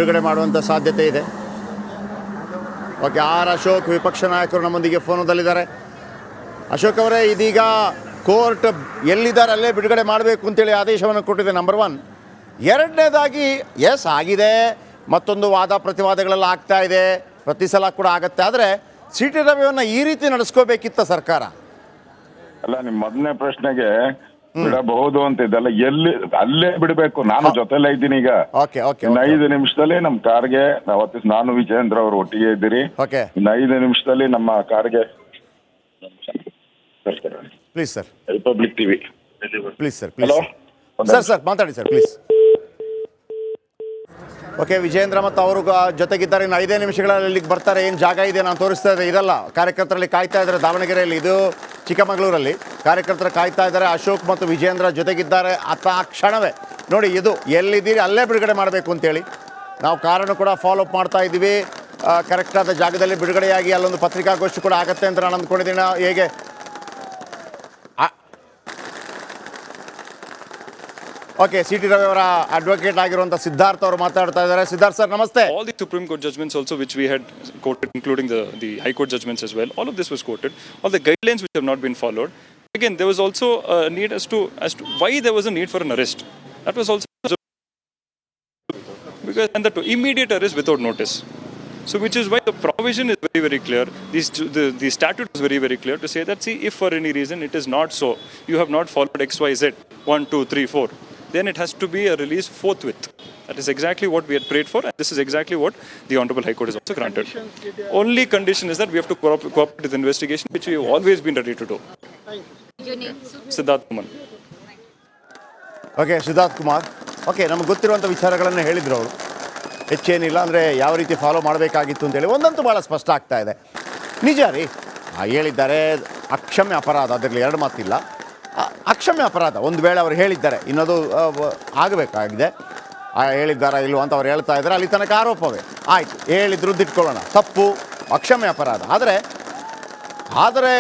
ಬಿಡುಗಡೆ ಮಾಡುವಂಥ ಸಾಧ್ಯತೆ ಇದೆ. ಓಕೆ, ಆರ್ ಅಶೋಕ್ ವಿಪಕ್ಷ ನಾಯಕರು ನಮ್ಮೊಂದಿಗೆ ಫೋನದಲ್ಲಿದ್ದಾರೆ. ಅಶೋಕ್ ಅವರೇ, ಇದೀಗ ಕೋರ್ಟ್ ಎಲ್ಲಿದ್ದಾರೆ ಅಲ್ಲೇ ಬಿಡುಗಡೆ ಮಾಡಬೇಕು ಅಂತೇಳಿ ಆದೇಶವನ್ನು ಕೊಟ್ಟಿದೆ, ನಂಬರ್ 1. ಎರಡನೇದಾಗಿ ಎಸ್ ಆಗಿದೆ, ಮತ್ತೊಂದು ವಾದ ಪ್ರತಿವಾದಗಳೆಲ್ಲ ಆಗ್ತಾ ಇದೆ, ಪ್ರತಿ ಸಲ ಕೂಡ ಆಗತ್ತೆ. ಆದರೆ ಸಿ ಟಿ ರವಿಯನ್ನು ಈ ರೀತಿ ನಡೆಸ್ಕೋಬೇಕಿತ್ತ ಸರ್ಕಾರ? ಅಲ್ಲ, ನಿಮ್ಮ ಮೊದಲನೇ ಪ್ರಶ್ನೆಗೆ ಬಿಡಬಹುದು ಅಂತ ಇದೆಲ್ಲ ಎಲ್ಲಿ ಅಲ್ಲೇ ಬಿಡಬೇಕು. ನಾನು ಜೊತೆಲೇ ಇದ್ದೀನಿ ಈಗ. ಇನ್ನು 5 ನಿಮಿಷದಲ್ಲಿ ನಮ್ಮ ಕಾರ್ಗೆ ಅವತ್ತು ನಾನು ವಿಜೇಂದ್ರ ಅವರು ಒಟ್ಟಿಗೆ ಇದ್ದೀರಿ. ಇನ್ನು 5 ನಿಮಿಷದಲ್ಲಿ ನಮ್ಮ ಕಾರ್ಗೆ please sir, republic TV please sir, sir ಮಾತಾಡಿ ಸರ್ ಪ್ಲೀಸ್. ಓಕೆ, ವಿಜೇಂದ್ರ ಮತ್ತು ಅವರು ಜೊತೆಗಿದ್ದಾರೆ. ಇನ್ನು 5 ನಿಮಿಷಗಳಲ್ಲಿ ಇಲ್ಲಿಗೆ ಬರ್ತಾರೆ. ಏನು ಜಾಗ ಇದೆ ನಾನು ತೋರಿಸ್ತಾ ಇದ್ದೆ, ಇದಲ್ಲ, ಕಾರ್ಯಕರ್ತರಲ್ಲಿ ಕಾಯ್ತಾ ಇದ್ದಾರೆ. ದಾವಣಗೆರೆಯಲ್ಲಿ, ಇದು ಚಿಕ್ಕಮಗಳೂರಲ್ಲಿ ಕಾರ್ಯಕರ್ತರು ಕಾಯ್ತಾ ಇದ್ದಾರೆ. ಅಶೋಕ್ ಮತ್ತು ವಿಜೇಂದ್ರ ಜೊತೆಗಿದ್ದಾರೆ. ಆ ಕ್ಷಣವೇ ನೋಡಿ, ಇದು ಎಲ್ಲಿದ್ದೀರಿ ಅಲ್ಲೇ ಬಿಡುಗಡೆ ಮಾಡಬೇಕು ಅಂತೇಳಿ ನಾವು ಕಾರನ್ನು ಕೂಡ ಫಾಲೋ ಅಪ್ ಮಾಡ್ತಾ ಇದ್ದೀವಿ. ಕರೆಕ್ಟಾದ ಜಾಗದಲ್ಲಿ ಬಿಡುಗಡೆಯಾಗಿ ಅಲ್ಲೊಂದು ಪತ್ರಿಕಾಗೋಷ್ಠಿ ಕೂಡ ಆಗುತ್ತೆ ಅಂತ ನಾನು ಅಂದ್ಕೊಂಡಿದ್ದೀನಿ. ಹೇಗೆ ಓಕೆ, ಸಿ ಟಿ ರವಿ ಅವರ ಅಡ್ವೊಕೇಟ್ ಆಗಿರುವಂಥ ಸಿದ್ಧಾರ್ಥ್ ಅವರು ಮಾತಾಡ್ತಾ ಇದ್ದಾರೆ. ಸಿದ್ಧಾರ್ಥ್ ಸರ್, ನಮಸ್ತೆ. All the Supreme Court judgments also which we had quoted, including the High Court judgments as well, all of this was quoted. All the guidelines which have not been followed. Again, there was also a need as to why there was a need for an arrest. That was also because and that immediate arrest without notice. So which is why the provision is very, very clear. The statute is very, very clear to say that, see, if for any reason it is not so, you have not followed XYZ 1, 2, 3, 4, then it has to be a release forthwith. That is exactly what we had prayed for, and this is exactly what the Honorable High Court has also granted. Only condition is that we have to cooperate with the investigation, which we have always been ready to do. Siddharth Kumar. Okay, Siddharth Kumar. Okay, ನಮಗೆ ಗೊತ್ತಿರುವಂಥ ವಿಚಾರಗಳನ್ನು ಹೇಳಿದ್ರು ಅವರು. ಹೆಚ್ಚೇನಿಲ್ಲ, ಅಂದರೆ ಯಾವ ರೀತಿ follow ಮಾಡಬೇಕಾಗಿತ್ತು ಅಂತೇಳಿ ಒಂದಂತೂ ಭಾಳ ಸ್ಪಷ್ಟ ಆಗ್ತಾ ಇದೆ. ನಿಜ ರೀ, ಹೇಳಿದ್ದಾರೆ, ಅಕ್ಷಮ್ಯ ಅಪರಾಧ, ಅದರಲ್ಲಿ 2 ಮಾತಿಲ್ಲ. ಅಕ್ಷಮ್ಯ ಅಪರಾಧ ಒಂದು ವೇಳೆ ಅವರು ಹೇಳಿದ್ದಾರೆ, ಇನ್ನದು ಆಗಬೇಕಾಗಿದೆ. ಹೇಳಿದ್ದಾರಾ ಇಲ್ವೋ ಅಂತ ಅವ್ರು ಹೇಳ್ತಾ ಇದ್ದಾರೆ. ಅಲ್ಲಿ ತನಕ ಆರೋಪವೇ ಆಯಿತು, ಹೇಳಿದ್ರು ದಿಟ್ಕೊಳ್ಳೋಣ, ತಪ್ಪು, ಅಕ್ಷಮ್ಯ ಅಪರಾಧ. ಆದರೆ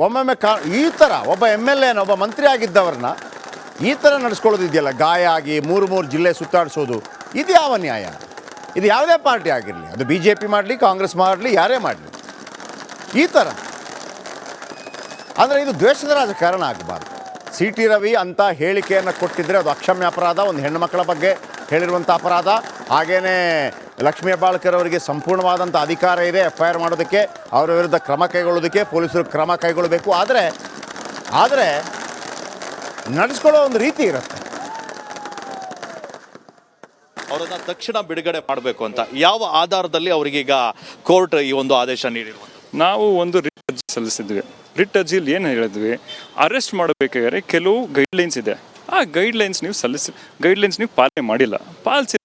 ಒಮ್ಮೊಮ್ಮೆ ಈ ಥರ ಒಬ್ಬ MLA ಒಬ್ಬ ಮಂತ್ರಿ ಆಗಿದ್ದವ್ರನ್ನ ಈ ಥರ ನಡೆಸ್ಕೊಳ್ಳೋದಿದೆಯಲ್ಲ, ಗಾಯ ಆಗಿ 3 ಜಿಲ್ಲೆ ಸುತ್ತಾಡಿಸೋದು, ಇದು ಯಾವ ನ್ಯಾಯ? ಇದು ಯಾವುದೇ ಪಾರ್ಟಿ ಆಗಿರಲಿ, ಅದು BJP ಮಾಡಲಿ, ಕಾಂಗ್ರೆಸ್ ಮಾಡಲಿ, ಯಾರೇ ಮಾಡಲಿ, ಈ ಥರ ಅಂದರೆ ಇದು ದ್ವೇಷದ ರಾಜಕಾರಣ ಆಗಬಾರ್ದು. ಸಿ ಟಿ ರವಿ ಅಂತ ಹೇಳಿಕೆಯನ್ನು ಕೊಟ್ಟಿದ್ದರೆ ಅದು ಅಕ್ಷಮ್ಯ ಅಪರಾಧ, ಒಂದು ಹೆಣ್ಣುಮಕ್ಕಳ ಬಗ್ಗೆ ಹೇಳಿರುವಂಥ ಅಪರಾಧ. ಹಾಗೆಯೇ ಲಕ್ಷ್ಮೀ ಹೆಬ್ಬಾಳ್ಕರ್ ಅವರಿಗೆ ಸಂಪೂರ್ಣವಾದಂಥ ಅಧಿಕಾರ ಇದೆ FIR ಮಾಡೋದಕ್ಕೆ, ಅವರ ವಿರುದ್ಧ ಕ್ರಮ ಕೈಗೊಳ್ಳೋದಕ್ಕೆ ಪೊಲೀಸರು ಕ್ರಮ ಕೈಗೊಳ್ಳಬೇಕು. ಆದರೆ ನಡೆಸ್ಕೊಳ್ಳೋ ಒಂದು ರೀತಿ ಇರುತ್ತೆ. ಅವರನ್ನ ತಕ್ಷಣ ಬಿಡುಗಡೆ ಮಾಡಬೇಕು ಅಂತ ಯಾವ ಆಧಾರದಲ್ಲಿ ಅವರಿಗೀಗ ಕೋರ್ಟ್ ಈ ಒಂದು ಆದೇಶ ನೀಡಿರುವಂಥದ್ದು? ನಾವು ಒಂದು ರಿಟ್ ಅರ್ಜಿ ಸಲ್ಲಿಸಿದ್ವಿ. ರಿಟ್ ಅರ್ಜಿಯಲ್ಲಿ ಏನು ಹೇಳಿದ್ವಿ, ಅರೆಸ್ಟ್ ಮಾಡಬೇಕಾದ್ರೆ ಕೆಲವು ಗೈಡ್ಲೈನ್ಸ್ ಇದೆ, ಆ ಗೈಡ್ಲೈನ್ಸ್ ನೀವು ಪಾಲನೆ ಮಾಡಿಲ್ಲ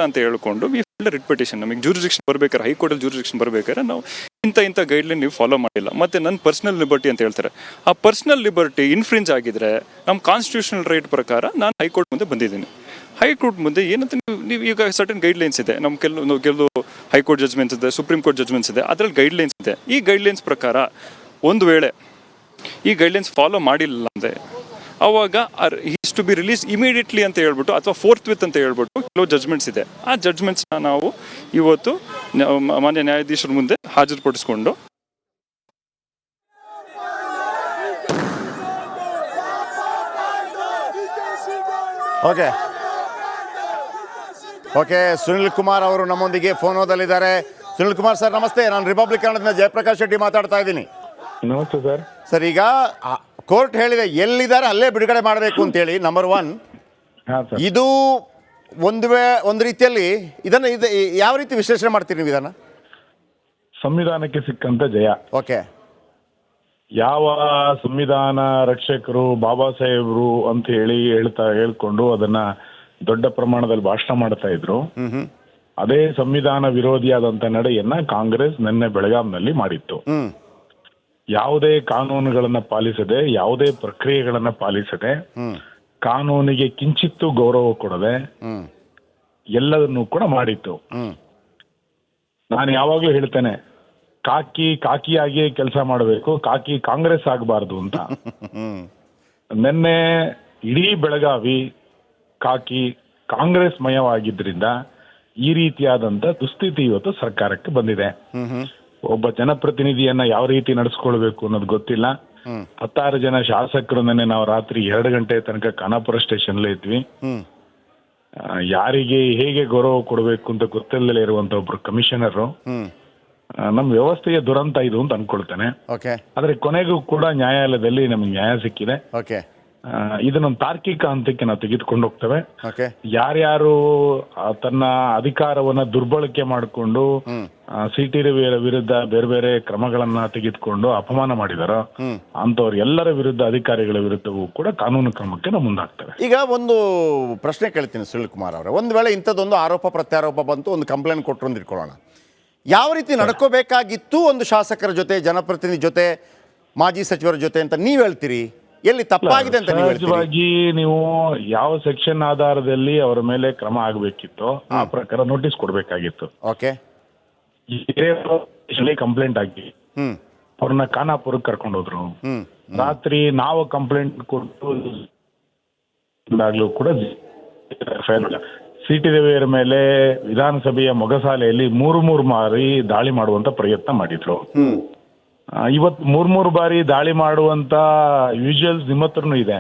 ಅಂತ ಹೇಳ್ಕೊಂಡು ವಿ ಫೈಲ್ಡ್ ರಿಟ್ ಪಿಟಿಷನ್. ನಮಗೆ ಜ್ಯೂರಿಡಿಕ್ಷನ್ ಬರಬೇಕಾದ್ರೆ, ಹೈಕೋರ್ಟಲ್ಲಿ ಜ್ಯೂರಿಡಿಕ್ಷನ್ ಬರಬೇಕಾದ್ರೆ ನಾವು ಇಂಥ ಗೈಡ್ಲೈನ್ ನೀವು ಫಾಲೋ ಮಾಡಿಲ್ಲ, ಮತ್ತು ನನ್ನ ಪರ್ಸನಲ್ ಲಿಬರ್ಟಿ ಅಂತ ಹೇಳ್ತಾರೆ. ಆ ಪರ್ಸನಲ್ ಲಿಬರ್ಟಿ ಇನ್ಫ್ರಿಂಜ್ ಆಗಿದ್ರೆ ನಮ್ಮ ಕಾನ್ಸ್ಟಿಟ್ಯೂಷನಲ್ ರೈಟ್ ಪ್ರಕಾರ ನಾನು ಹೈಕೋರ್ಟ್ ಮುಂದೆ ಬಂದಿದ್ದೀನಿ. ಹೈಕೋರ್ಟ್ ಮುಂದೆ ಏನಂತ ನೀವು ಈಗ ಸರ್ಟನ್ ಗೈಡ್ಲೈನ್ಸ್ ಇದೆ, ನಮ್ಮ ಕೆಲವು ಹೈಕೋರ್ಟ್ ಜಜ್ಮೆಂಟ್ಸ್ ಇದೆ, ಸುಪ್ರೀಂ ಕೋರ್ಟ್ ಜಜ್ಮೆಂಟ್ಸ್ ಇದೆ, ಅದರಲ್ಲಿ ಗೈಡ್ಲೈನ್ಸ್ ಇದೆ. ಈ ಗೈಡ್ಲೈನ್ಸ್ ಪ್ರಕಾರ ಒಂದು ವೇಳೆ ಈ ಗೈಡ್ಲೈನ್ಸ್ ಫಾಲೋ ಮಾಡಿಲ್ಲ ಅಂದರೆ ಅವಾಗ is to be release immediately ಅಂತ ಹೇಳ್ಬಿಟ್ಟು, ಅಥವಾ ಫೋರ್ತ್ವಿತ್ ಅಂತ ಹೇಳ್ಬಿಟ್ಟು ಕೆಲವು ಜಜ್ಮೆಂಟ್ಸ್ ಇದೆ. ಆ ಜಜ್ಮೆಂಟ್ಸ್ನ ನಾವು ಇವತ್ತು ಮಾನ್ಯ ನ್ಯಾಯಾಧೀಶರ ಮುಂದೆ ಹಾಜರುಪಡಿಸ್ಕೊಂಡು ಓಕೆ ಸುನಿಲ್ ಕುಮಾರ್ ಅವರು ನಮ್ಮೊಂದಿಗೆ ಫೋನೋದಲ್ಲಿದ್ದಾರೆ. ಸುನಿಲ್ ಕುಮಾರ್ ಸರ್, ನಮಸ್ತೆ. ನಾನು ರಿಪಬ್ಲಿಕ್ ಕನ್ನಡದಿಂದ ಜಯಪ್ರಕಾಶ್ ಶೆಟ್ಟಿ ಮಾತಾಡ್ತಾ ಇದ್ದೀನಿ. ನಮಸ್ತೆ ಸರ್. ಸರ್, ಈಗ ಕೋರ್ಟ್ ಹೇಳಿದೆ ಎಲ್ಲಿದ್ದಾರೆ ಅಲ್ಲೇ ಬಿಡುಗಡೆ ಮಾಡಬೇಕು ಅಂತೇಳಿ, ನಂಬರ್ 1. ಇದು ಒಂದು ರೀತಿಯಲ್ಲಿ ಇದನ್ನು ಯಾವ ರೀತಿ ವಿಶ್ಲೇಷಣೆ ಮಾಡ್ತೀರಿ ನೀವು ಇದನ್ನು? ಸಂವಿಧಾನಕ್ಕೆ ಸಿಕ್ಕಂತ ಜಯ. ಓಕೆ, ಯಾವ ಸಂವಿಧಾನ ರಕ್ಷಕರು ಬಾಬಾ ಸಾಹೇಬ್ರು ಅಂತ ಹೇಳ್ಕೊಂಡು ಅದನ್ನ ದೊಡ್ಡ ಪ್ರಮಾಣದಲ್ಲಿ ಭಾಷಣ ಮಾಡ್ತಾ ಇದ್ರು, ಅದೇ ಸಂವಿಧಾನ ವಿರೋಧಿಯಾದಂತ ನಡೆಯನ್ನ ಕಾಂಗ್ರೆಸ್ ನಿನ್ನೆ ಬೆಳಗಾಂನಲ್ಲಿ ಮಾಡಿತ್ತು. ಯಾವುದೇ ಕಾನೂನುಗಳನ್ನ ಪಾಲಿಸದೆ, ಯಾವುದೇ ಪ್ರಕ್ರಿಯೆಗಳನ್ನ ಪಾಲಿಸದೆ, ಕಾನೂನಿಗೆ ಕಿಂಚಿತ್ತೂ ಗೌರವ ಕೊಡದೆ ಎಲ್ಲದನ್ನೂ ಕೂಡ ಮಾಡಿತ್ತು. ನಾನು ಯಾವಾಗ್ಲೂ ಹೇಳ್ತೇನೆ, ಕಾಕಿಯಾಗಿಯೇ ಕೆಲಸ ಮಾಡಬೇಕು, ಕಾಂಗ್ರೆಸ್ ಆಗಬಾರ್ದು ಅಂತ. ನಿನ್ನೆ ಇಡೀ ಬೆಳಗಾವಿ ಕಾಂಗ್ರೆಸ್ ಮಯವಾಗಿದ್ರಿಂದ ಈ ರೀತಿಯಾದಂತ ದುಸ್ಥಿತಿ ಇವತ್ತು ಸರ್ಕಾರಕ್ಕೆ ಬಂದಿದೆ. ಒಬ್ಬ ಜನಪ್ರತಿನಿಧಿಯನ್ನ ಯಾವ ರೀತಿ ನಡೆಸ್ಕೊಳ್ಬೇಕು ಅನ್ನೋದು ಗೊತ್ತಿಲ್ಲ. 16 ಜನ ಶಾಸಕರು ನೆನ್ನೆ ನಾವು ರಾತ್ರಿ 2 ಗಂಟೆ ತನಕ ಖಾನಾಪುರ ಸ್ಟೇಷನ್ ಇದ್ವಿ. ಯಾರಿಗೆ ಹೇಗೆ ಗೌರವ ಕೊಡಬೇಕು ಅಂತ ಗೊತ್ತಿಲ್ಲದೆ ಇರುವಂತ ಒಬ್ರು ಕಮಿಷನರ್ ನಮ್ಮ ವ್ಯವಸ್ಥೆಯ ದುರಂತ ಇದು ಅಂತ ಅನ್ಕೊಳ್ತೇನೆ. ಆದ್ರೆ ಕೊನೆಗೂ ಕೂಡ ನ್ಯಾಯಾಲಯದಲ್ಲಿ ನಮಗೆ ನ್ಯಾಯ ಸಿಕ್ಕಿದೆ. ಇದನ್ನೊಂದು ತಾರ್ಕಿಕ ಹಂತಕ್ಕೆ ನಾವು ತೆಗೆದುಕೊಂಡು ಹೋಗ್ತೇವೆ. ಯಾರ್ಯಾರು ತನ್ನ ಅಧಿಕಾರವನ್ನ ದುರ್ಬಳಕೆ ಮಾಡಿಕೊಂಡು ಸಿಟಿ ವಿರುದ್ಧ ಬೇರೆ ಬೇರೆ ಕ್ರಮಗಳನ್ನ ತೆಗೆದುಕೊಂಡು ಅಪಮಾನ ಮಾಡಿದಾರೋ ಅಂತವ್ರ ಎಲ್ಲರ ವಿರುದ್ಧ, ಅಧಿಕಾರಿಗಳ ವಿರುದ್ಧವೂ ಕೂಡ ಕಾನೂನು ಕ್ರಮಕ್ಕೆ ನಾವು ಮುಂದಾಗ್ತೇವೆ. ಈಗ ಒಂದು ಪ್ರಶ್ನೆ ಕೇಳ್ತೀನಿ ಸುನಿಲ್ ಕುಮಾರ್ ಅವರೇ, ಒಂದು ವೇಳೆ ಇಂಥದ್ದೊಂದು ಆರೋಪ ಪ್ರತ್ಯಾರೋಪ ಬಂತು, ಒಂದು ಕಂಪ್ಲೇಂಟ್ ಕೊಟ್ಟರು ಅಂತ ಇಟ್ಕೊಳ್ಳೋಣ, ಯಾವ ರೀತಿ ನಡ್ಕೋಬೇಕಾಗಿತ್ತು ಒಂದು ಶಾಸಕರ ಜೊತೆ, ಜನಪ್ರತಿನಿಧಿ ಜೊತೆ, ಮಾಜಿ ಸಚಿವರ ಜೊತೆ ಅಂತ ನೀವು ಹೇಳ್ತೀರಿ? ಎಲ್ಲಿ ತಪ್ಪಾಗಿದೆ ಅಂತ ನೀವು ಹೇಳ್ತೀರಿ? ಸಹಜವಾಗಿ ನೀವು ಯಾವ ಸೆಕ್ಷನ್ ಆಧಾರದಲ್ಲಿ ಅವರ ಮೇಲೆ ಕ್ರಮ ಆಗಬೇಕಿತ್ತು ಆ ಪ್ರಕಾರ ನೋಟಿಸ್ ಕೊಡಬೇಕಾಗಿತ್ತು. ಕಂಪ್ಲೇಂಟ್ ಆಗಿ ಅವ್ರನ್ನ ಖಾನಾಪುರಕ್ಕೆ ಕರ್ಕೊಂಡು ಹೋದ್ರು. ರಾತ್ರಿ ನಾವು ಕಂಪ್ಲೇಂಟ್ ಕೊಟ್ಟು ಕೂಡ ಸಿಟಿ ದೇವಿಯರ ಮೇಲೆ ವಿಧಾನಸಭೆಯ ಮೊಗಸಾಲೆಯಲ್ಲಿ 3 ಬಾರಿ ದಾಳಿ ಮಾಡುವಂತ ಪ್ರಯತ್ನ ಮಾಡಿದ್ರು. ಇವತ್ತು 3 ಬಾರಿ ದಾಳಿ ಮಾಡುವಂತ ವಿಜುವಲ್ಸ್ ನಿಮ್ಮ ಹತ್ರನೂ ಇದೆ.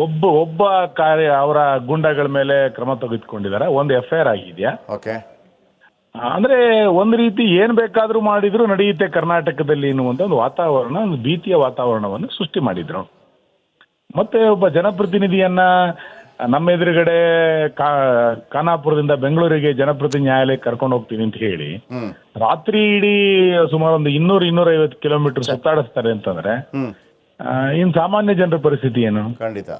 ಒಬ್ಬ ಅವರ ಗುಂಡಗಳ ಮೇಲೆ ಕ್ರಮ ತೆಗೆದುಕೊಂಡಿದ್ದಾರೆ. ಒಂದು FIR ಆಗಿದೆಯಾ? ಅಂದ್ರೆ ಒಂದ್ ರೀತಿ ಏನ್ ಬೇಕಾದ್ರೂ ಮಾಡಿದ್ರು ನಡೆಯುತ್ತೆ ಕರ್ನಾಟಕದಲ್ಲಿ ಎನ್ನುವಂತ ಒಂದು ವಾತಾವರಣ, ಒಂದು ಭೀತಿಯ ವಾತಾವರಣವನ್ನು ಸೃಷ್ಟಿ ಮಾಡಿದ್ರು. ಮತ್ತೆ ಒಬ್ಬ ಜನಪ್ರತಿನಿಧಿಯನ್ನ ನಮ್ಮ ಎದುರುಗಡೆ ಖಾನಾಪುರದಿಂದ ಬೆಂಗಳೂರಿಗೆ ಜನಪ್ರತಿನಿಧಿ ನ್ಯಾಯಾಲಯಕ್ಕೆ ಕರ್ಕೊಂಡು ಹೋಗ್ತೀನಿ ಅಂತ ಹೇಳಿ ರಾತ್ರಿ ಇಡೀ ಸುಮಾರು ಒಂದು 200-250 ಕಿಲೋಮೀಟರ್ ಸುತ್ತಾಡಿಸ್ತಾರೆ ಅಂತಂದ್ರೆ ಇನ್ ಸಾಮಾನ್ಯ ಜನರ ಪರಿಸ್ಥಿತಿ ಏನು? ಖಂಡಿತ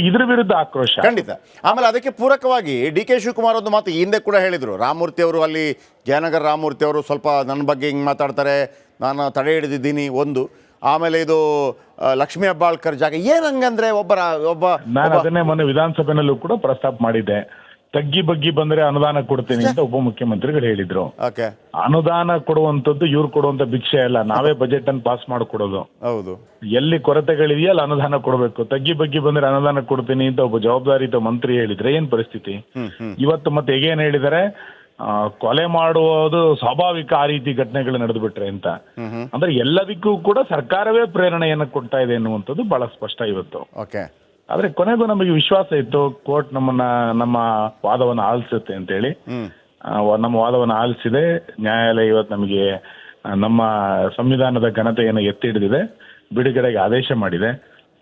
ಇದ್ರ ವಿರುದ್ಧ ಆಕ್ರೋಶ. ಖಂಡಿತ. ಆಮೇಲೆ ಅದಕ್ಕೆ ಪೂರಕವಾಗಿ DK ಶಿವಕುಮಾರ್ ಒಂದು ಮಾತು ಹಿಂದೆ ಕೂಡ ಹೇಳಿದ್ರು. ರಾಮಮೂರ್ತಿ ಅವರು, ಅಲ್ಲಿ ಜಯನಗರ ರಾಮಮೂರ್ತಿ ಅವರು ಸ್ವಲ್ಪ ನನ್ನ ಬಗ್ಗೆ ಹಿಂಗೆ ಮಾತಾಡ್ತಾರೆ, ನಾನು ತಡೆ ಹಿಡಿದಿದ್ದೀನಿ ಒಂದು. ಆಮೇಲೆ ಇದು ಲಕ್ಷ್ಮೀ ಹೆಬ್ಬಾಳ್ಕರ್ ಜಾಗ ಏನಂಗಂದ್ರೆ ಒಬ್ಬ ನಾನು ಅದನ್ನೇ ಮೊನ್ನೆ ವಿಧಾನಸಭೆನಲ್ಲೂ ಕೂಡ ಪ್ರಸ್ತಾಪ ಮಾಡಿದ್ದೆ. ತಗ್ಗಿ ಬಗ್ಗಿ ಬಂದ್ರೆ ಅನುದಾನ ಕೊಡ್ತೀನಿ ಅಂತ ಉಪಮುಖ್ಯಮಂತ್ರಿಗಳು ಹೇಳಿದ್ರು. ಅನುದಾನ ಕೊಡುವಂತದ್ದು ಇವ್ರು ಕೊಡುವಂತ ಭಿಕ್ಷೆ ಅಲ್ಲ, ನಾವೇ ಬಜೆಟ್ ಅನ್ನು ಪಾಸ್ ಮಾಡಿಕೊಡೋದು. ಹೌದು, ಎಲ್ಲಿ ಕೊರತೆಗಳಿದೆಯಲ್ಲ ಅನುದಾನ ಕೊಡಬೇಕು. ತಗ್ಗಿ ಬಗ್ಗಿ ಬಂದ್ರೆ ಅನುದಾನ ಕೊಡ್ತೀನಿ ಅಂತ ಒಬ್ಬ ಜವಾಬ್ದಾರಿತ ಮಂತ್ರಿ ಹೇಳಿದ್ರೆ ಏನ್ ಪರಿಸ್ಥಿತಿ? ಇವತ್ತು ಮತ್ತೆ ಹೇಗೇನ್ ಹೇಳಿದಾರೆ, ಕೊಲೆ ಮಾಡುವುದು ಸ್ವಾಭಾವಿಕ, ಆ ರೀತಿ ಘಟನೆಗಳು ನಡೆದು ಬಿಟ್ರೆ ಅಂತ. ಅಂದ್ರೆ ಎಲ್ಲದಕ್ಕೂ ಕೂಡ ಸರ್ಕಾರವೇ ಪ್ರೇರಣೆಯನ್ನು ಕೊಡ್ತಾ ಇದೆ ಎನ್ನುವಂಥದ್ದು ಬಹಳ ಸ್ಪಷ್ಟ ಇವತ್ತು. ಆದ್ರೆ ಕೊನೆಗೂ ನಮಗೆ ವಿಶ್ವಾಸ ಇತ್ತು ಕೋರ್ಟ್ ನಮ್ಮ ವಾದವನ್ನು ಆಲಿಸುತ್ತೆ ಅಂತ ಹೇಳಿ. ನಮ್ಮ ವಾದವನ್ನು ಆಲಿಸಿದೆ ನ್ಯಾಯಾಲಯ. ಇವತ್ತು ನಮಗೆ ನಮ್ಮ ಸಂವಿಧಾನದ ಘನತೆಯನ್ನು ಎತ್ತಿ ಹಿಡಿದಿದೆ, ಬಿಡುಗಡೆಗೆ ಆದೇಶ ಮಾಡಿದೆ.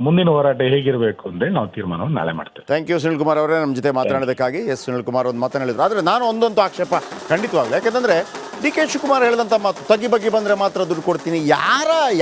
ಮುಂದಿನ ಹೋರಾಟ ಹೇಗಿರಬೇಕು ಅಂದ್ರೆ ನಾವು ತೀರ್ಮಾನವನ್ನು ನಾಳೆ ಮಾಡ್ತೇವೆ. ಥ್ಯಾಂಕ್ ಯು ಸುನಿಲ್ ಕುಮಾರ್ ಅವರೇ, ನಮ್ಮ ಜೊತೆ ಮಾತನಾಡೋದಕ್ಕಾಗಿ. ಸುನಿಲ್ ಕುಮಾರ್ ಒಂದು ಮಾತನ್ನು ಹೇಳಿದ್ರು. ಆದರೆ ನಾನು ಒಂದೊಂದು ಆಕ್ಷೇಪ ಖಂಡಿತವಾಗ್ಲು, ಯಾಕಂತಂದರೆ DK ಶಿವಕುಮಾರ್ ಹೇಳಿದಂಥ ಮಾತು, ತಗ್ಗಿ ಬಗ್ಗಿ ಬಂದರೆ ಮಾತ್ರ ದುಡ್ಡು ಕೊಡ್ತೀನಿ, ಯಾರ